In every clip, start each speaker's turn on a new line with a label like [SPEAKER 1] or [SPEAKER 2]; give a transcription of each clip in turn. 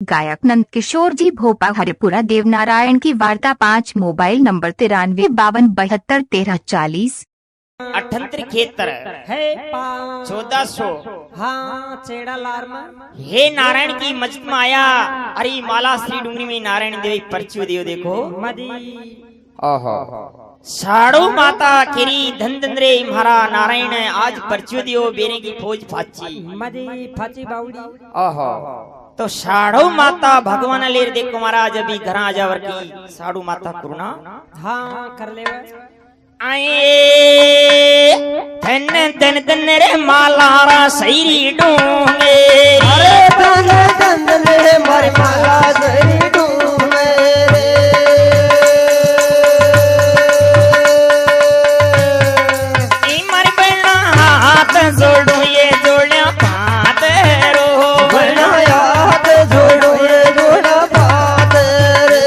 [SPEAKER 1] गायक नंद किशोर जी भोपा हरिपुरा देवनारायण की वार्ता 5 मोबाइल नंबर 9352721340
[SPEAKER 2] अठंतर खेतर
[SPEAKER 3] है
[SPEAKER 2] 1400
[SPEAKER 3] हाँ चेड़ा लारमा
[SPEAKER 2] हे नारायण की मस्जिद में आया। अरे माला श्री डूंगरी में नारायण देव परचू देव देखो
[SPEAKER 3] मदी
[SPEAKER 2] ओहो साड़ू माता केरी धन रे महारा नारायण आज परचू देव बेरे की फौज फाची
[SPEAKER 3] मदी फाची बाउडी
[SPEAKER 2] ओहो तो साड़ू माता भगवान ले देखो महाराज अभी घर आ जावर की साड़ू माता करुणा
[SPEAKER 3] हाँ कर ले
[SPEAKER 2] आए धन धन धन रे मालारा सैरी डूंगे
[SPEAKER 3] अरे धन धन रे मारे माला सैरी डूंगे
[SPEAKER 2] ई मर बना हाथ जोड़ू ये जोड़िया पात रो
[SPEAKER 3] बना हाथ जोड़ो ये जोड़ा बात रे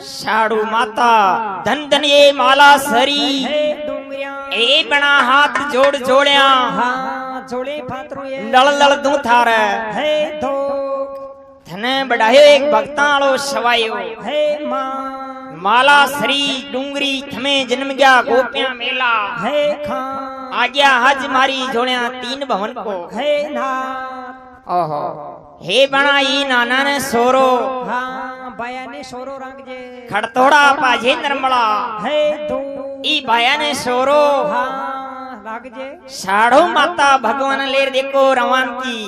[SPEAKER 2] साड़ू माता धन धन ये माला सरी ए बना हाथ जोड़ जोड़िया
[SPEAKER 3] हाँ जोड़े फातरू ये
[SPEAKER 2] लड़ लड़ दू थार
[SPEAKER 3] है दो
[SPEAKER 2] धने बढ़ायो एक भक्तालो सवायो
[SPEAKER 3] है माँ
[SPEAKER 2] माला श्री डूंगरी थमे जन्म गया गोपिया मेला
[SPEAKER 3] है खां
[SPEAKER 2] आ गया हज मारी जोड़िया 3 भवन को
[SPEAKER 3] है ना
[SPEAKER 2] ओहो हे बना ई नाना ने सोरो
[SPEAKER 3] हाँ बाया ने सोरो रंग जे
[SPEAKER 2] खड़तोड़ा पाजे नरमला
[SPEAKER 3] है दो
[SPEAKER 2] ई बाया ने सोरो
[SPEAKER 3] हाँ रंग जे
[SPEAKER 2] साड़ो माता भगवान लेर देखो रवान की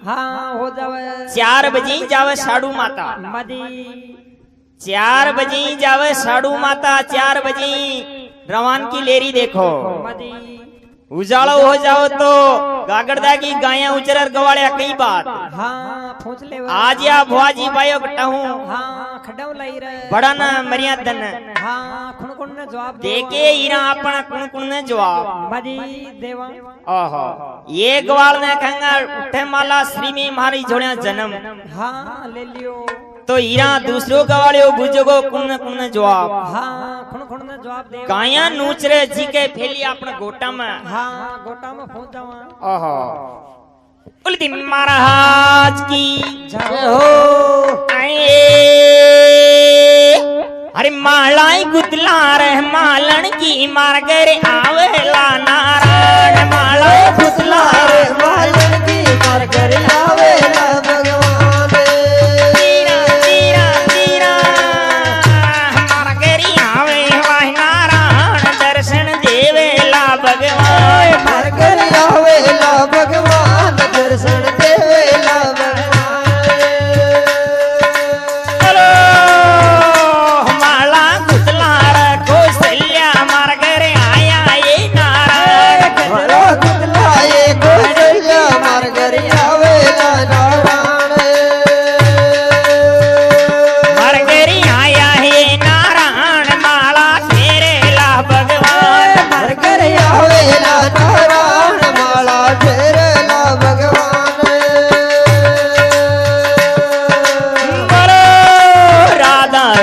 [SPEAKER 3] हाँ हो जावे
[SPEAKER 2] 4 बजे जावे साड़ू माता
[SPEAKER 3] मदी
[SPEAKER 2] 4 बजे जावे साड़ू माता 4 बजे रवान की लेरी देखो
[SPEAKER 3] मदी
[SPEAKER 2] उजाला हो जाओ तो गागड़दा की गाया उचरर गवाड़िया कई बात
[SPEAKER 3] हाँ पूछ ले
[SPEAKER 2] आज या भुआजी बायो कटहूं
[SPEAKER 3] हाँ खड़ाऊ लाई रहे
[SPEAKER 2] बड़ा न मरिया दन
[SPEAKER 3] हाँ कुण कुण ने जवाब
[SPEAKER 2] देखे हीरा अपना कुण कुण ने जवाब
[SPEAKER 3] मदी देवा
[SPEAKER 2] ओहो ये ग्वाल ने कहंगा उठे माला श्री में मारी जोड़िया जन्म
[SPEAKER 3] हाँ ले लियो
[SPEAKER 2] तो हीरा दूसरो गवाड़ियो बुझोगो कुण कुण ने जवाब
[SPEAKER 3] हाँ कुण कुण ने जवाब दे
[SPEAKER 2] गाया नूचरे जी के फैली अपना गोटा में
[SPEAKER 3] हाँ गोटा में पहुंच जावा
[SPEAKER 2] ओहो उल्टी महाराज की
[SPEAKER 3] जय हो
[SPEAKER 2] आए अरे मालाई गुदला रे मालन की मारगर आवेला नारायण मालाई
[SPEAKER 3] गुदला रे मालन की मारगर आवेला भगवान
[SPEAKER 2] तीरा तीरा तीरा मारगर आवेला नारायण दर्शन देवेला भगवान
[SPEAKER 3] मारगर आवेला भगवान दर्शन देवेला भगवान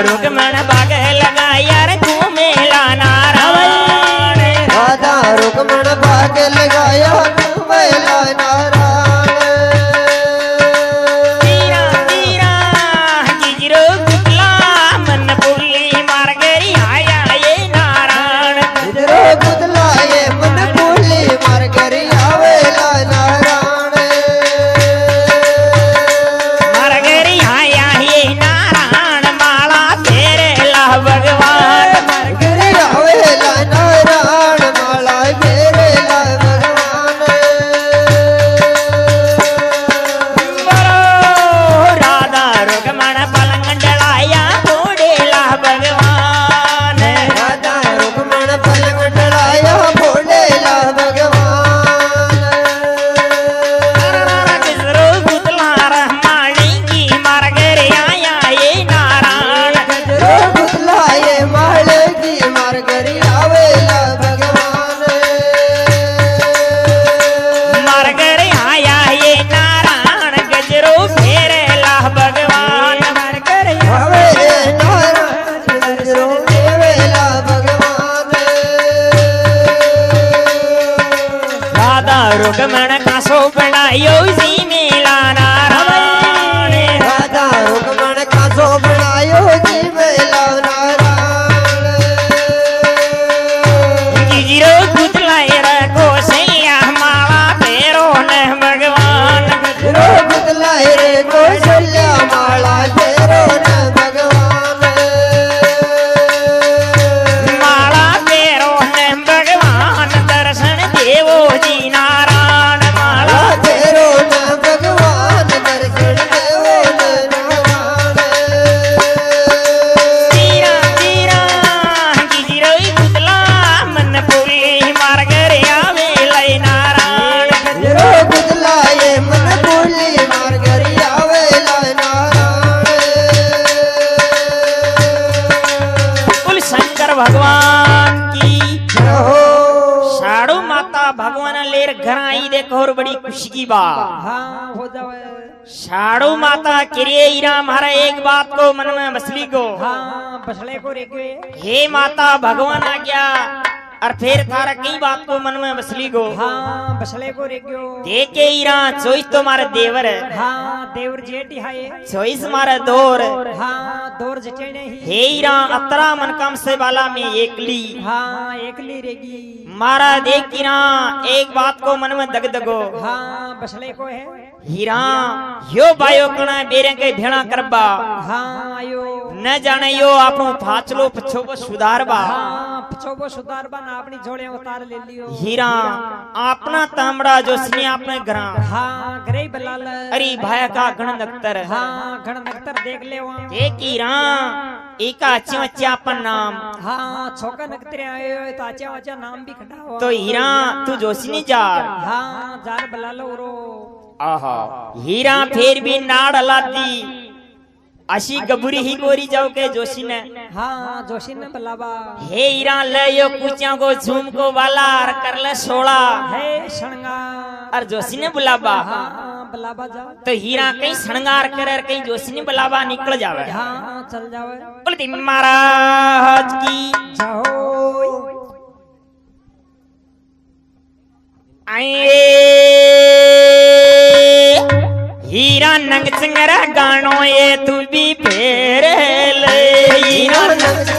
[SPEAKER 2] रुकमण बाग लगाया रे घूमेला नारायण
[SPEAKER 3] राधा रुकमण बाग लगाया घूमेला नारायण
[SPEAKER 2] तीरा तीरा गिजरो गुदला मन बोली मारगरी आया ये नारायण
[SPEAKER 3] गिजरो गुदला ये मन बोली मारगरी आवेला नारायण
[SPEAKER 2] मारगरी आया ये नारायण माला तेरे ला भगवान
[SPEAKER 3] मारगरी आवेला नारायण माला तेरे ला भगवान
[SPEAKER 2] राधा रुकमण पलंग डलाया बोडेला भगवान
[SPEAKER 3] राधा रुकमण पलंग डलाया बोलेला भगवान
[SPEAKER 2] गिजरो गुदला रहमानी की मारगरी आया ये नारायण
[SPEAKER 3] गजरो गुदला ये माले की मारगरी आवेला भगवान
[SPEAKER 2] मारगरी आया ये नारायण गजरो फेरेला भगवान
[SPEAKER 3] मारगरी आवेले नारायण गजरो देवेला भगवान
[SPEAKER 2] राधा रुकमण कासो बनायो जी मेला नारायण
[SPEAKER 3] राधा रुकमण कासो बनायो जी मेला नारायण
[SPEAKER 2] गिजरो गुदला रखो सैया माला फेरो न भगवान
[SPEAKER 3] गजरो गुदला रे कौशल्या माला तेरो न भगवान
[SPEAKER 2] माला फेरो न भगवान दर्शन देवो जी नारायण माला
[SPEAKER 3] तेरो न भगवान दर्शन देवो न नारायण
[SPEAKER 2] तीरा तीरा गिजरो गुदला मन बोली मारगर आवेला नारायण
[SPEAKER 3] गजरो गुदला ये मन बोली मारगरी आवेला नारायण
[SPEAKER 2] कुल शंकर भगवान की
[SPEAKER 3] जय हो
[SPEAKER 2] साड़ू माता भगवान लेर घर आई देखो और बड़ी खुशी की बात
[SPEAKER 3] हाँ हो जावे
[SPEAKER 2] साड़ू माता किरे ईरा हमारा एक बात को मन में बसली को
[SPEAKER 3] हाँ बसले को रेगे
[SPEAKER 2] हे माता भगवान आ गया और फिर थारा कई बात को मन में बसली को
[SPEAKER 3] हाँ बसले को रेग्यो
[SPEAKER 2] देखे ईरा चोइस तो मारे देवर
[SPEAKER 3] हाँ देवर जेठी हाय
[SPEAKER 2] चोइस मारे दौर
[SPEAKER 3] हाँ दौर जटे नहीं
[SPEAKER 2] हे ईरा अतरा मन कम से वाला में एकली
[SPEAKER 3] हाँ एकली रेगी
[SPEAKER 2] मारा देख ईरा एक बात को मन में दग दगो
[SPEAKER 3] हाँ बसले को है
[SPEAKER 2] हीरा यो बायो कणा बेरे के भेणा करबा
[SPEAKER 3] हाँ आयो
[SPEAKER 2] न जाने यो आपनो फाचलो पछो को सुधारबा
[SPEAKER 3] हाँ पछोबो सुधारबा ना अपनी जोड़े उतार ले लियो
[SPEAKER 2] हीरा अपना तामड़ा जो स्ने अपने घरा
[SPEAKER 3] हाँ घरे बलाल
[SPEAKER 2] अरे भाया का गण नक्तर
[SPEAKER 3] हाँ गण नक्तर देख ले वहाँ
[SPEAKER 2] एक हीरा एका अच्छे अपन नाम
[SPEAKER 3] हाँ छोका नक्तरे आयो तो आचा आचा नाम भी खड़ा हुआ
[SPEAKER 2] तो हीरा तू जोशी जा
[SPEAKER 3] हाँ जार बलालो रो
[SPEAKER 2] आहा हीरा फिर भी नाड़ लादी अशी गबुरी ही गोरी जाओ के जोशी ने
[SPEAKER 3] हाँ जोशी ने बलाबा
[SPEAKER 2] हे हीरा ले यो कुचिया को झूम को वाला और कर ले 16
[SPEAKER 3] है शृंगार
[SPEAKER 2] और जोशी ने बुलाबा
[SPEAKER 3] हाँ बलाबा जाओ
[SPEAKER 2] तो हीरा कहीं श्रृंगार करे और कहीं जोशी ने बुलावा निकल जावे
[SPEAKER 3] हाँ चल जावे
[SPEAKER 2] बोलती महाराज की
[SPEAKER 3] जाओ
[SPEAKER 2] आए हीरा नंग चिंगरा गानो ये तू भी फेर ले हीरा
[SPEAKER 3] नंग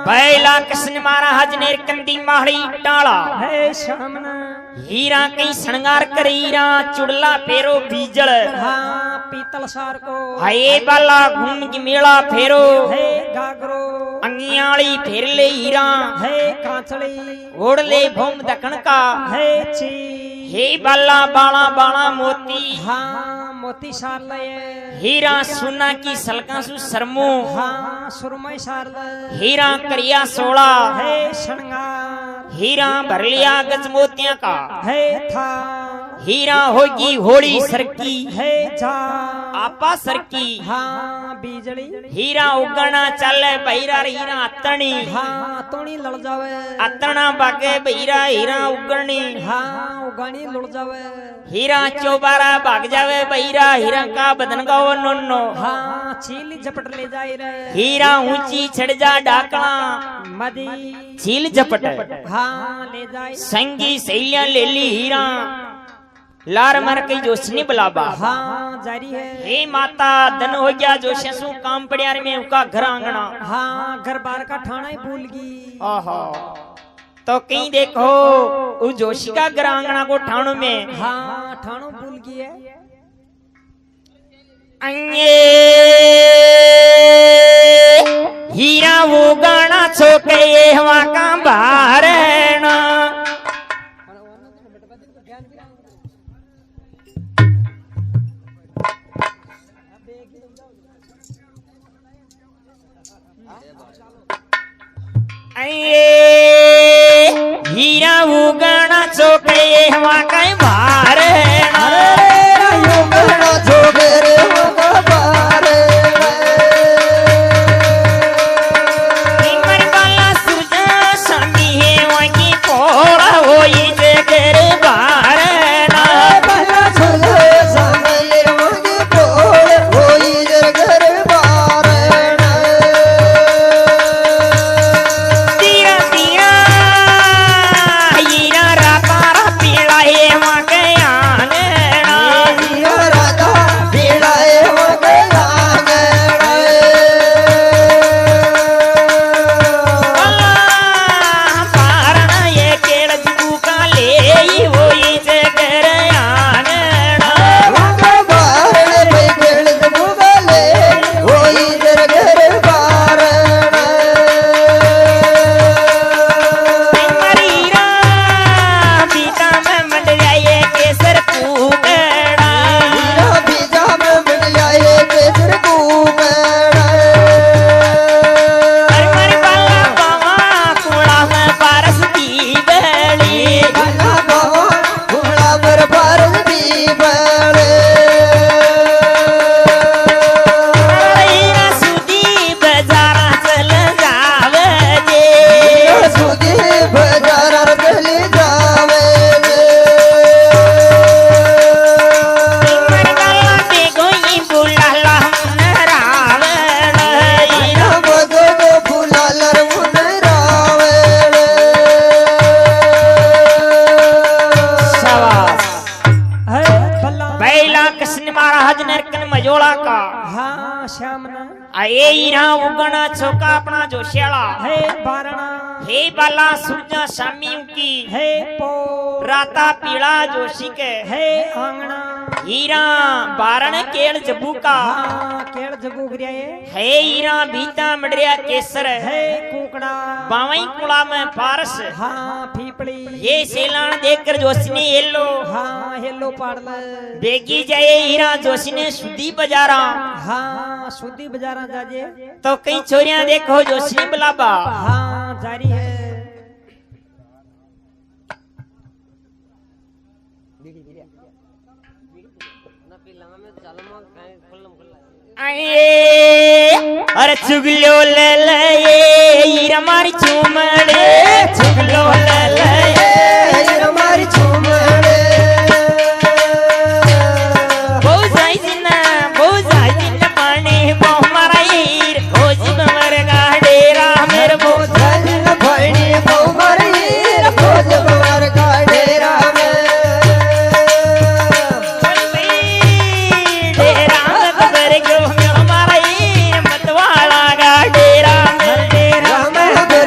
[SPEAKER 2] बैला कृष्ण महाराज ने कंदी माहड़ी टाला
[SPEAKER 4] है शामना
[SPEAKER 2] हीरा कई श्रृंगार कर हीरा चुड़ला फेरो बीजल
[SPEAKER 4] हाँ पीतल सार को
[SPEAKER 2] हाय बाला घूम की मेला फेरो
[SPEAKER 4] है गागरो
[SPEAKER 2] अंगियाली फेर ले हीरा
[SPEAKER 4] है कांचड़ी
[SPEAKER 2] ओढ़ ले भूम दखन का
[SPEAKER 4] है ची
[SPEAKER 2] हे बाला बाला बाला मोती
[SPEAKER 4] हाँ मोती सार लय
[SPEAKER 2] हीरा सोना की सलका सु सरमो
[SPEAKER 4] हाँ सुरमई सार लय
[SPEAKER 2] हीरा करिया सोला
[SPEAKER 4] है श्रृंगार
[SPEAKER 2] हीरा भर लिया गज मोतिया का
[SPEAKER 4] है था
[SPEAKER 2] हीरा होगी होड़ी सरकी
[SPEAKER 4] है जा
[SPEAKER 2] आपा सरकी
[SPEAKER 4] हाँ बीजड़ी
[SPEAKER 2] हीरा उगना चले बहिरा हीरा अतनी
[SPEAKER 4] हाँ तोड़ी लड़ जावे
[SPEAKER 2] अतना बागे बहिरा हीरा उगनी
[SPEAKER 4] हाँ उगानी लड़ जावे
[SPEAKER 2] हीरा चौबारा भाग जावे बहिरा हीरा का बदन गाओ नोनो
[SPEAKER 4] हाँ चील झपट ले जाए रे
[SPEAKER 2] हीरा ऊंची चढ़ जा डाकना
[SPEAKER 4] मदी
[SPEAKER 2] छील झपट
[SPEAKER 4] हाँ ले जाए
[SPEAKER 2] संगी सैलिया ले ली हीरा लार मर कई जोशनी बुलाबा
[SPEAKER 4] हाँ जारी है
[SPEAKER 2] हे माता धन हो गया जोशे सु काम पड़ियार में उका घर आंगना
[SPEAKER 4] हाँ घर बार का ठाणा ही भूल गई
[SPEAKER 2] ओहो तो कहीं देखो उस जोशी का घर आंगना को ठाणो में
[SPEAKER 4] हाँ ठाणो भूल गई है
[SPEAKER 2] हीरा वो गाना छोके हवा का बाहर ना हीरा वो गाना छोके हवा का बाहर
[SPEAKER 3] यो गहना जोगे रे होगा बारे
[SPEAKER 2] मर बाला सुजा शामी है वही पोड़ा हो ये जगर बाहर
[SPEAKER 3] बला सुले समय होगी बोल होई जगर बारे
[SPEAKER 2] तीरा तीरा हीरा राता पीड़ा है वहाँ गया
[SPEAKER 3] राधा पीड़ाए हो गया
[SPEAKER 2] पारण ये केड़ जू का ले वो ये जगर
[SPEAKER 3] बारे पे खेल दुगले होई जगर बारे
[SPEAKER 2] मरीरा बीता में मंड जाए केसर कूकड़ा
[SPEAKER 3] बीजा में मिल जाए केसर कुबेड़ा
[SPEAKER 2] मर बाला बावा कुड़ा में पारस की बेली
[SPEAKER 3] बना बाबा घोड़ा पर भारत दी बड़े
[SPEAKER 2] हीरा सुदी बाजारा चल जावे जे
[SPEAKER 3] सुधी बाजार चली जावे
[SPEAKER 2] मर बाला बेगोई बुलाला नरावण हीरा
[SPEAKER 3] बगो गो फुलालर मुनरावे
[SPEAKER 2] शाबाश
[SPEAKER 4] है भला
[SPEAKER 2] बैला कृष्ण महाराज ने कन मजोड़ा का
[SPEAKER 4] हाँ श्यामना
[SPEAKER 2] आए हीरा उगना छोका अपना जोशियाला
[SPEAKER 4] है बारणा
[SPEAKER 2] हे बाला सूरजा शामी की
[SPEAKER 4] है पो
[SPEAKER 2] राता पीड़ा जोशी के
[SPEAKER 4] है आंगना
[SPEAKER 2] हीरा बारण केल जबू का
[SPEAKER 4] हाँ केड़ जबू गिरिया
[SPEAKER 2] है हीरा भीता मडरिया केसर
[SPEAKER 4] है कुकड़ा
[SPEAKER 2] बावई कुड़ा में पारस
[SPEAKER 4] हाँ पीपड़ी
[SPEAKER 2] ये सेलान देखकर जोशी ने येलो
[SPEAKER 4] हाँ हेलो पाड़ल
[SPEAKER 2] बेगी जाए हीरा जोशी ने सुधी बजारा
[SPEAKER 4] हाँ सुधी बाजारा जाजे
[SPEAKER 2] तो कई छोरियां देखो जोशी ने बुलाबा
[SPEAKER 4] हाँ जारी है
[SPEAKER 2] आए अरे चुगलो ले ले हीरा मारी चूमड़े चुगलो ले ले
[SPEAKER 3] हमारी झूमड़े
[SPEAKER 2] बहुत जाई न पानी बहु मारा हीर खोज मर गाडेरा मेरे बो
[SPEAKER 3] धन भणी बहुमरी खोज बवर का डेरा में
[SPEAKER 2] डेरा कर गयो हमारा हीर मतवाला गाडेरा
[SPEAKER 3] राम घर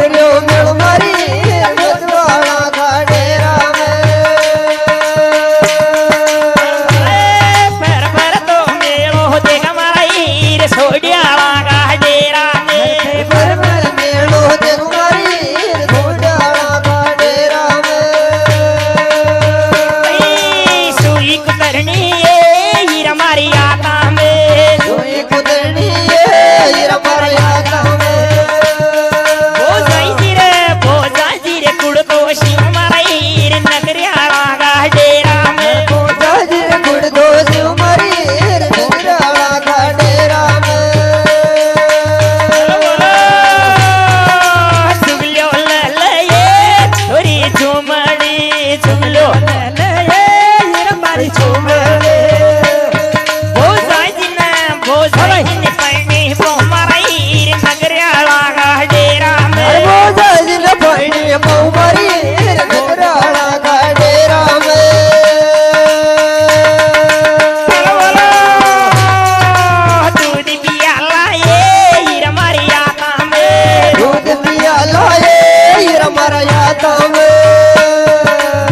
[SPEAKER 3] हमारा याता में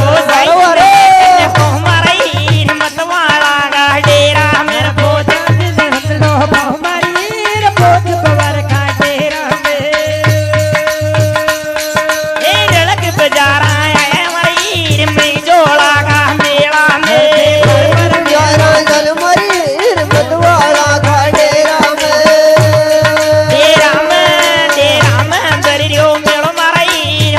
[SPEAKER 2] ओ सारे हमारा हिम्मत वाला का डेरा मेरे बोझ
[SPEAKER 4] लो हमारी रे पोत पवर का डेरा में
[SPEAKER 2] ए रड़क बजारा है हमारी में जोड़ा का मेला में
[SPEAKER 3] यारा जल मरी हिम्मत वाला का डेरा में
[SPEAKER 2] डेरा में बरियो मेलो मारा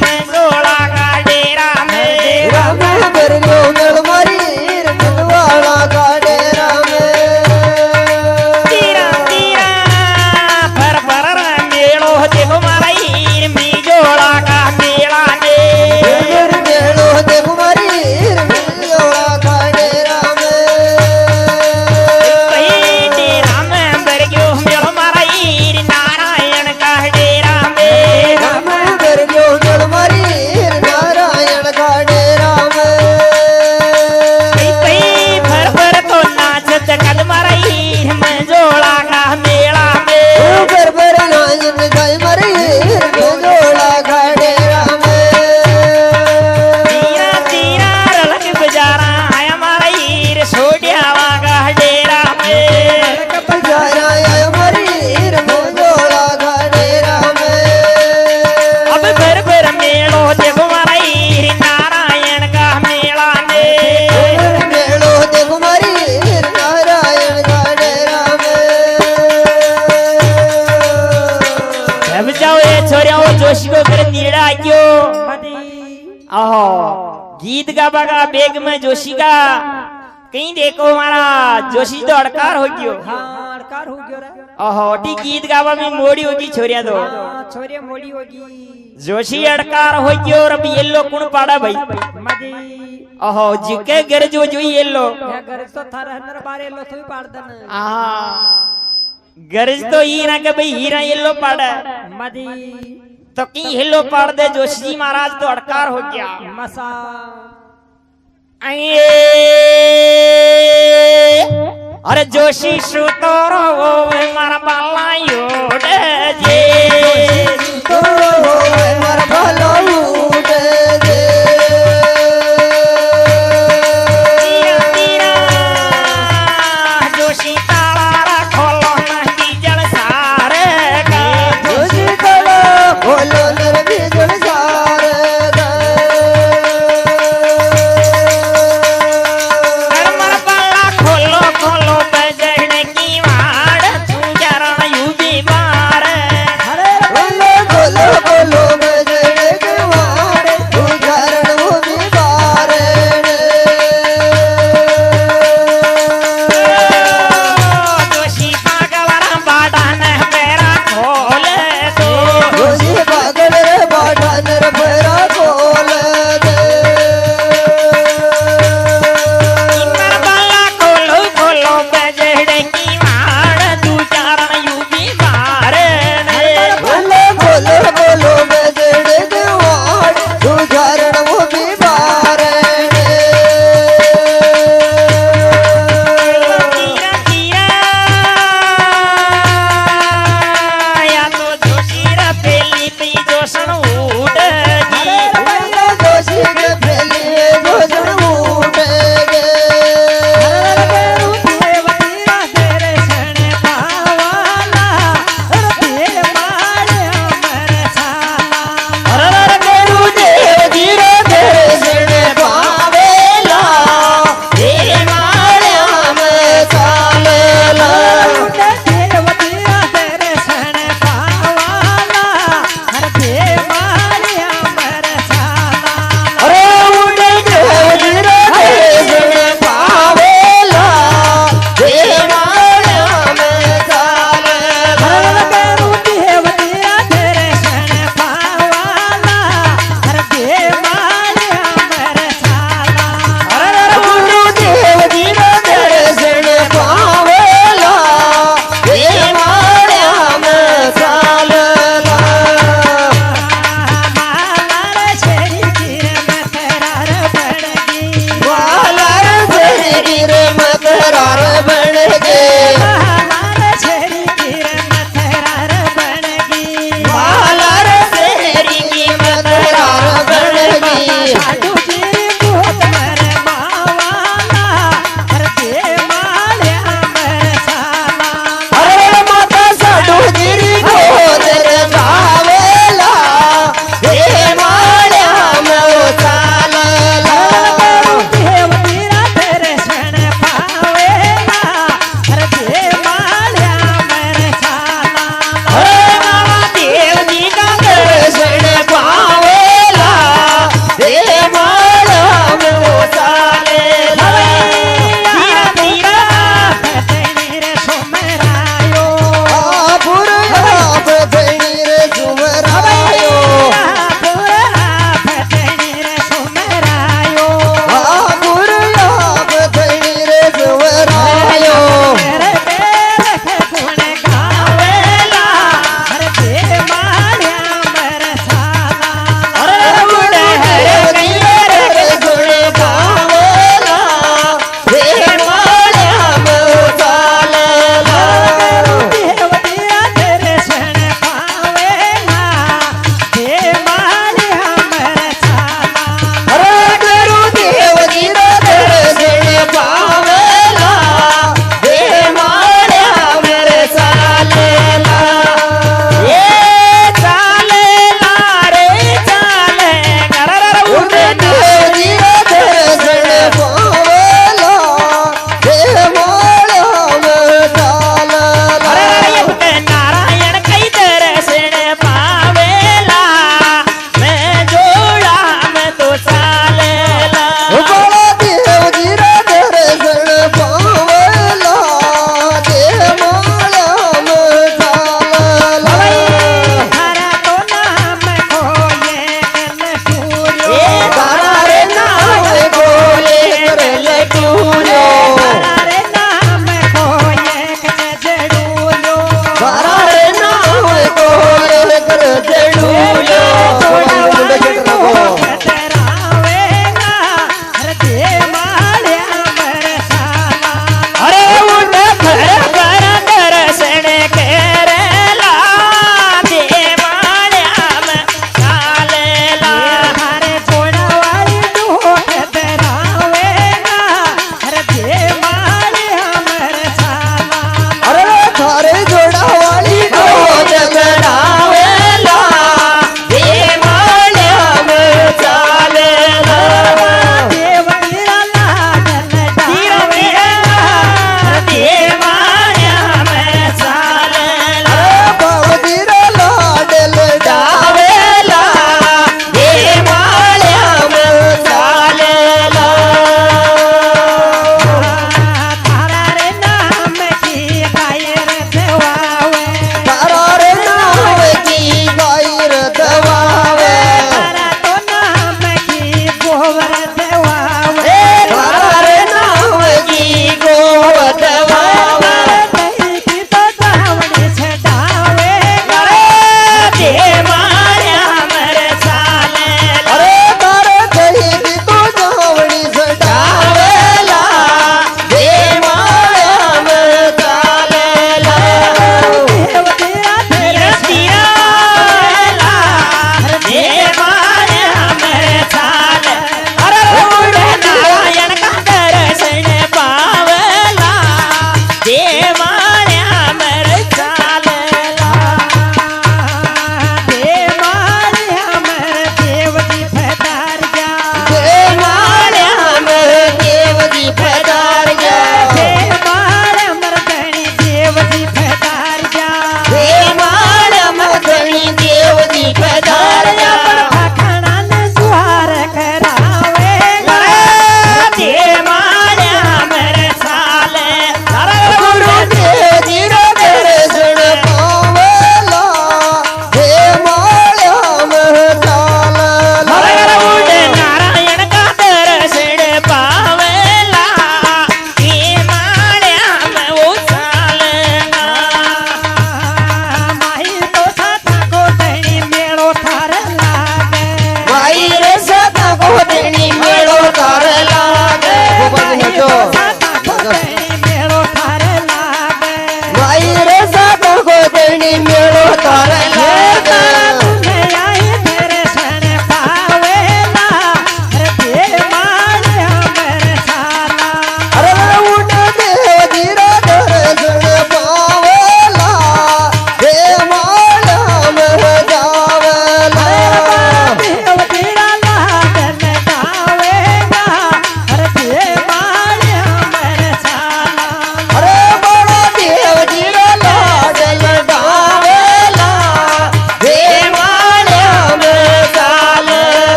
[SPEAKER 2] में जोड़ा का डेरा में
[SPEAKER 3] राम बरलो मेल मरी हिम्मत वाला का डेरा में
[SPEAKER 2] तीरा तीरा पर मेलो देखो मारा में जोड़ा का मेला में
[SPEAKER 3] मेलो देखो मरी हिम्मत वाला का डेरा में
[SPEAKER 2] डेरा में बरियो मेलो मारा नारायण का डेरा में
[SPEAKER 3] राम बरलो मेल मरी नारायण का डेरा में
[SPEAKER 2] भर तो नाचत कद मारा में जोड़ा का मेला में
[SPEAKER 3] बर नाचन गाय मरी जोड़ा का डेरा में
[SPEAKER 2] तीरा तीरा रलक बजारा है हमारा हीर सोडियावा का डेरा में
[SPEAKER 3] बजारा आया मरी जोड़ा का डेरा में
[SPEAKER 2] अब भर मेलो देखो मारा हीर नारायण का मेला में
[SPEAKER 3] मेलो देखो मरी नारायण का डेरा में
[SPEAKER 2] अब जाओ ये छोरिया वो जोशी को कर नीड़ा क्यों
[SPEAKER 4] मदी
[SPEAKER 2] आहो गीत गा बगा बेग में जोशी का कहीं देखो हमारा जोशी तो अड़कार हो गयो
[SPEAKER 4] हाँ अड़कार हो गयो रे
[SPEAKER 2] आहो टी गीत गावा में मोड़ी होगी छोरिया तो
[SPEAKER 4] हाँ छोरे मोड़ी होगी
[SPEAKER 2] जोशी अड़कार हो गयो और अब येलो कुण पाड़ा भाई
[SPEAKER 4] मदी
[SPEAKER 2] आहो जिके घर जो येलो
[SPEAKER 4] या गरज तो था रहनर बारे लो तो पाड़ दन
[SPEAKER 2] गरज तो ही ना के भाई हीरा येलो पाड़ा
[SPEAKER 4] मदी
[SPEAKER 2] तो की येलो पाड़ दे जोशी जी महाराज तो अड़कार हो गया
[SPEAKER 4] मसा
[SPEAKER 2] आइए अरे जोशी सुतो रो मारा बाला योड जे
[SPEAKER 3] तो मर भलो उठे दे
[SPEAKER 2] तीरा तीरा जोशी ताला खोलो नहीं जल सारे का
[SPEAKER 3] जोशी कलो बोलो नर बिजल सारे
[SPEAKER 2] मारा बाला खोलो खोलो बजने की वाड़ तू जरा यू बीमार
[SPEAKER 3] बोलो बोलो बोलो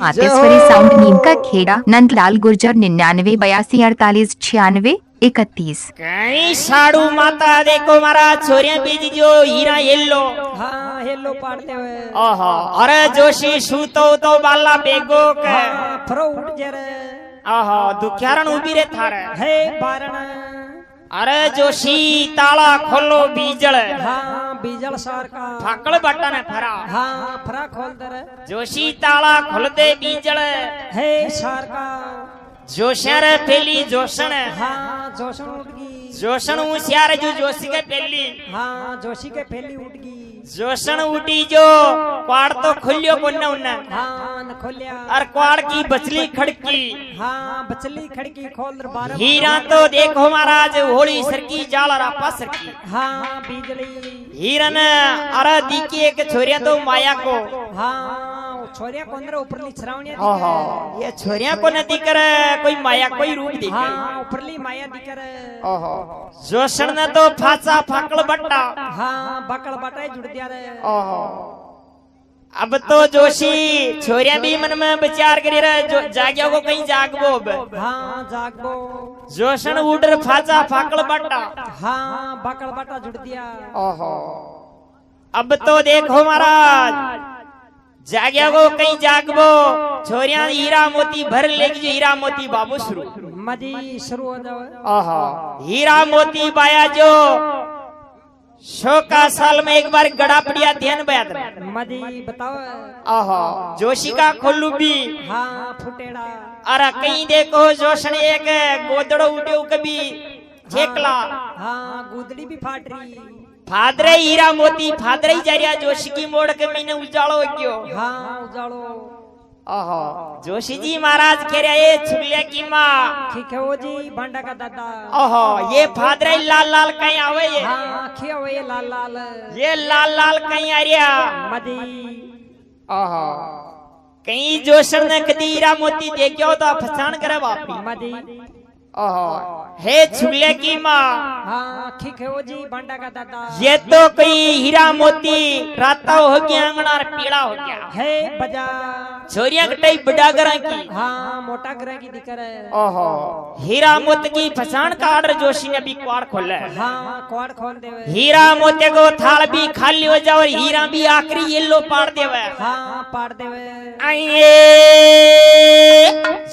[SPEAKER 1] आतेश्वरी साउंड नीम का खेड़ा नंदलाल गुर्जर 9982
[SPEAKER 2] कई साड़ू माता देखो मारा छोरिया बीज जो हीरा येलो
[SPEAKER 4] हाँ हेलो पाड़ते हुए
[SPEAKER 2] ओहो अरे जोशी सूतो तो बाला बेगो के
[SPEAKER 4] फरो उठ जरे
[SPEAKER 2] ओहो दुखियारण उभी रे थारे
[SPEAKER 4] हे बारण
[SPEAKER 2] अरे जोशी ताला खोलो बीजल
[SPEAKER 4] हाँ बीजल सार का
[SPEAKER 2] फाकड़ बटन फरा
[SPEAKER 4] हाँ फरा खोल दे
[SPEAKER 2] जोशी ताला खोल दे बीजल
[SPEAKER 4] हे सार का
[SPEAKER 2] जोशर पेली जोशन
[SPEAKER 4] हाँ जोशन उठ गई
[SPEAKER 2] जोशन उसियार जो जोशी के पेली
[SPEAKER 4] हाँ जोशी के फैली उठ गई
[SPEAKER 2] जोशन उठी जो क्वाड़ तो खुलियो कोन्ना उन्ना
[SPEAKER 4] हाँ न खोलिया
[SPEAKER 2] और क्वाड़ की बचली खड़की
[SPEAKER 4] हाँ बचली खड़की खोल दर बारह
[SPEAKER 2] हीरा तो देखो महाराज होली सरकी जाल रापा सरकी
[SPEAKER 4] हाँ बिजली
[SPEAKER 2] हीरन अरे दीकी एक छोरिया तो माया को
[SPEAKER 4] हाँ छोरिया को अंदर ऊपरली छरावनिया
[SPEAKER 2] ओहो ये छोरिया को नदी कर कोई माया कोई रूप दिखे
[SPEAKER 4] हाँ ऊपरली माया दिकर
[SPEAKER 2] ओहो जोशन ने तो फाचा फाकड़ बट्टा
[SPEAKER 4] हाँ बकल बटाई जुड़ दिया रे
[SPEAKER 2] ओहो अब तो जोशी छोरिया भी मन में विचार करी रहे जो जाग्या को कहीं जागबो अब
[SPEAKER 4] हाँ जागबो
[SPEAKER 2] जोशन उडर फाचा फाकड़ बट्टा
[SPEAKER 4] हाँ बकल बटा जुड़ दिया
[SPEAKER 2] ओहो अब तो देखो महाराज जाग्या को कहीं जागबो छोरिया हीरा मोती भर लेगी जो हीरा मोती बाबू शुरू
[SPEAKER 4] मजी शुरू हो जाओ
[SPEAKER 2] ओहो हीरा मोती बाया जो 100 का साल में एक बार गड़ा पड़िया ध्यान बयात
[SPEAKER 4] मजी बताओ
[SPEAKER 2] ओहो जोशी का खोलू भी
[SPEAKER 4] हाँ फुटेड़ा
[SPEAKER 2] अरे कहीं देखो जोशन एक गोदड़ो उठे कभी छेकला
[SPEAKER 4] हाँ गुदड़ी भी फाट रही
[SPEAKER 2] फादरे हीरा मोती फादरे ही जारिया जोशी की मोड़ के महीने उजाड़ो क्यों
[SPEAKER 4] हाँ उजाड़ो
[SPEAKER 2] ओहो जोशी जी महाराज कह रहे ये छुलिया की माँ
[SPEAKER 4] ठीक है वो जी भांडा का दादा
[SPEAKER 2] ओहो ये फादरे लाल लाल कहीं आवे ये
[SPEAKER 4] हाँ खिया हुए लाल लाल
[SPEAKER 2] ये लाल लाल कहीं आ रिया
[SPEAKER 4] मजी
[SPEAKER 2] ओहो कहीं जोशन ने कदी हीरा मोती देखियो तो फसान करे वापी
[SPEAKER 4] मजी
[SPEAKER 2] ओहो हे छुलिया की माँ
[SPEAKER 4] हाँ ठीक है वो जी भांडा का दादा
[SPEAKER 2] ये तो कोई हीरा मोती राता हो गया अंगना और पीला हो गया
[SPEAKER 4] है बजा
[SPEAKER 2] छोरिया कटाई बड़ा गरा की
[SPEAKER 4] हाँ मोटा ग्रह की दिक्कत है
[SPEAKER 2] ओहो हीरा मोती की फसान का ऑर्डर जोशी ने भी क्वाड़ खोला है
[SPEAKER 4] हाँ क्वाड खोल देवे
[SPEAKER 2] हीरा मोते को थाल भी खाली हो जाओ और हीरा भी आखिरी येलो पाड़ देवे
[SPEAKER 4] हाँ पाड़ देवे
[SPEAKER 2] आइए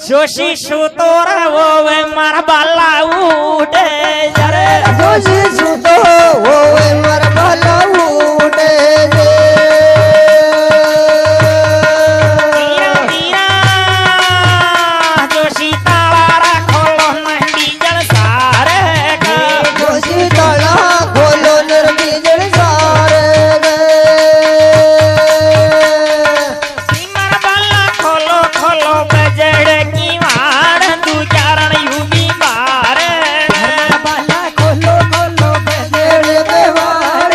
[SPEAKER 2] जोशी सुतो रहो वे मारा बाला उठे जरे
[SPEAKER 3] जोशी सुतो होवे मर भला उठे जे
[SPEAKER 2] हीरा हीरा जोशी ताला रखो मंडी जल सारे का
[SPEAKER 3] जोशी ताला खोलो निर्बीजन सारे
[SPEAKER 2] मारा बाला खोलो खोलो बजड़ की वाड़ तू चारण यू भी मारे
[SPEAKER 4] बाला खोलो खोलो
[SPEAKER 3] गए व्यवहार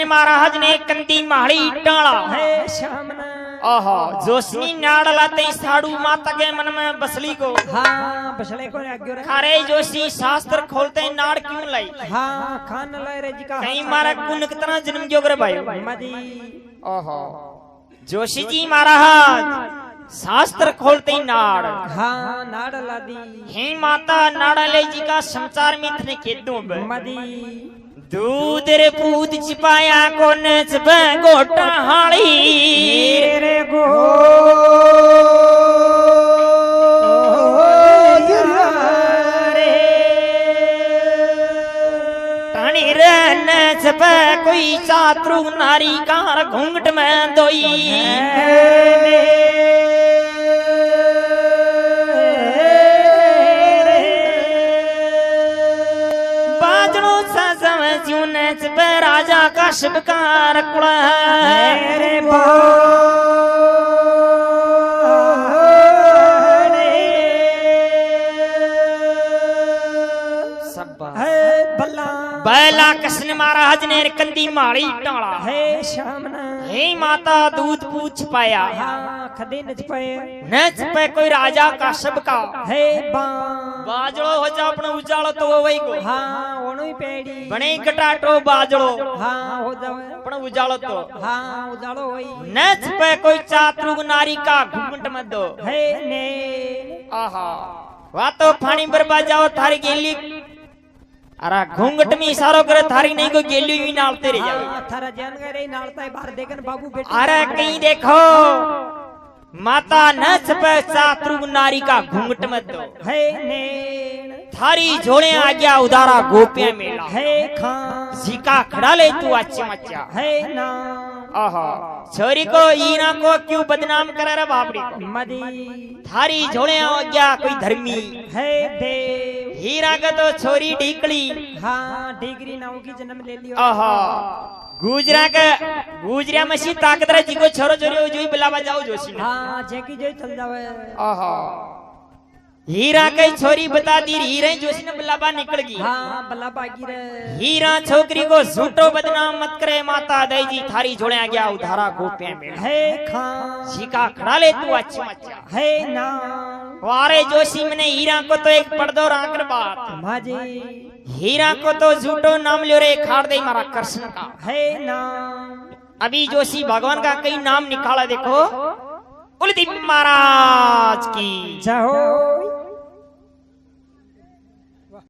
[SPEAKER 2] कृष्ण महाराज ने कंदी माड़ी टाला
[SPEAKER 4] है श्याम ना
[SPEAKER 2] ओहो जोशी नाड़ लाते साड़ू माता के मन में बसली को
[SPEAKER 4] हाँ बसले को आज्ञा रे
[SPEAKER 2] खारे जोशी शास्त्र खोलते नाड़ क्यों लाई
[SPEAKER 4] हाँ खान लाए रे जी का
[SPEAKER 2] कहीं मारा कुन कितना जन्म जोग रे भाई
[SPEAKER 4] मदी
[SPEAKER 2] ओहो जोशी जी महाराज शास्त्र खोलते ही नाड़
[SPEAKER 4] हाँ नाड़ लादी
[SPEAKER 2] हे माता नाड़ाले जी का समाचार मित्र के दूं
[SPEAKER 4] मदी
[SPEAKER 2] दूध रे पूत छिपाया को नचब गोटा हाड़ी
[SPEAKER 4] रे गो
[SPEAKER 2] टाणी रे नचब कोई चात्रु नारी कार घूंघट में दोई राजा का शिवकार कुड़ा
[SPEAKER 4] रे
[SPEAKER 2] बैला कृष्ण महाराज ने कंदी माड़ी टाला
[SPEAKER 4] है श्याम ना
[SPEAKER 2] हे माता दूध पूछ पाया
[SPEAKER 4] हाँ खदे नच पे
[SPEAKER 2] नच पे कोई राजा का सबका
[SPEAKER 4] है
[SPEAKER 2] बाजड़ो हो जा अपने उजालो तो वही को
[SPEAKER 4] हाँ ओनो ही पेड़ी
[SPEAKER 2] बने कटाटो बाजड़ो
[SPEAKER 4] हाँ हो जावे
[SPEAKER 2] अपने उजालो तो
[SPEAKER 4] हाँ उजालो वही
[SPEAKER 2] नच पे कोई चातुर नारी का घूंघट मत दो
[SPEAKER 4] है ने
[SPEAKER 2] आहा वा तो फानी बर्बाद जाओ थारी गेली अरे घूंघट में इशारो करे थारी नहीं को गेली भी नालते रह जाओ
[SPEAKER 4] हाँ थारा जान गए रे नालता है बाहर देखन बाबू बेटा
[SPEAKER 2] अरे कहीं देखो माता नच पे चातुर नारी का घूंघट मत दो
[SPEAKER 4] है ने
[SPEAKER 2] थारी झोले आ गया उदारा गोपिया मेला
[SPEAKER 4] है खां
[SPEAKER 2] सिका खड़ा ले तू अच्छा मच्चा
[SPEAKER 4] है ना
[SPEAKER 2] आहा छोरी को ईना को क्यों बदनाम करे रे बापरी को
[SPEAKER 4] मदी
[SPEAKER 2] थारी झोले आ गया कोई धर्मी
[SPEAKER 4] है देव
[SPEAKER 2] हीरा का तो छोरी ढीकली
[SPEAKER 4] हाँ डिग्री नाव की जन्म ले लियो
[SPEAKER 2] आहा गुजरा मसी ताकत रे जी को छोरो छोरी जोई बुलावा जाओ जोशी ने
[SPEAKER 4] हाँ जेकी जो चल जावे
[SPEAKER 2] आहा हीरा कई छोरी बता दी हीरे जोशी ने बुलावा निकल गई
[SPEAKER 4] हाँ बल्ला बागी रे
[SPEAKER 2] हीरा छोकरी को झूठो बदनाम मत करे माता दई जी थारी झोले आ गया उधारा गोपिया में
[SPEAKER 4] है खां
[SPEAKER 2] सिका खड़ा ले तू अच्छा मच्चा
[SPEAKER 4] है ना
[SPEAKER 2] वारे जोशी मैंने हीरा को तो एक पर्दो राकर बात
[SPEAKER 4] माजी
[SPEAKER 2] हीरा को तो झूठो नाम लियो रे खाड़ दे मारा कृष्ण का
[SPEAKER 4] है ना
[SPEAKER 2] अभी जोशी भगवान का कई नाम निकाला देखो कुलदीप महाराज की
[SPEAKER 4] जय हो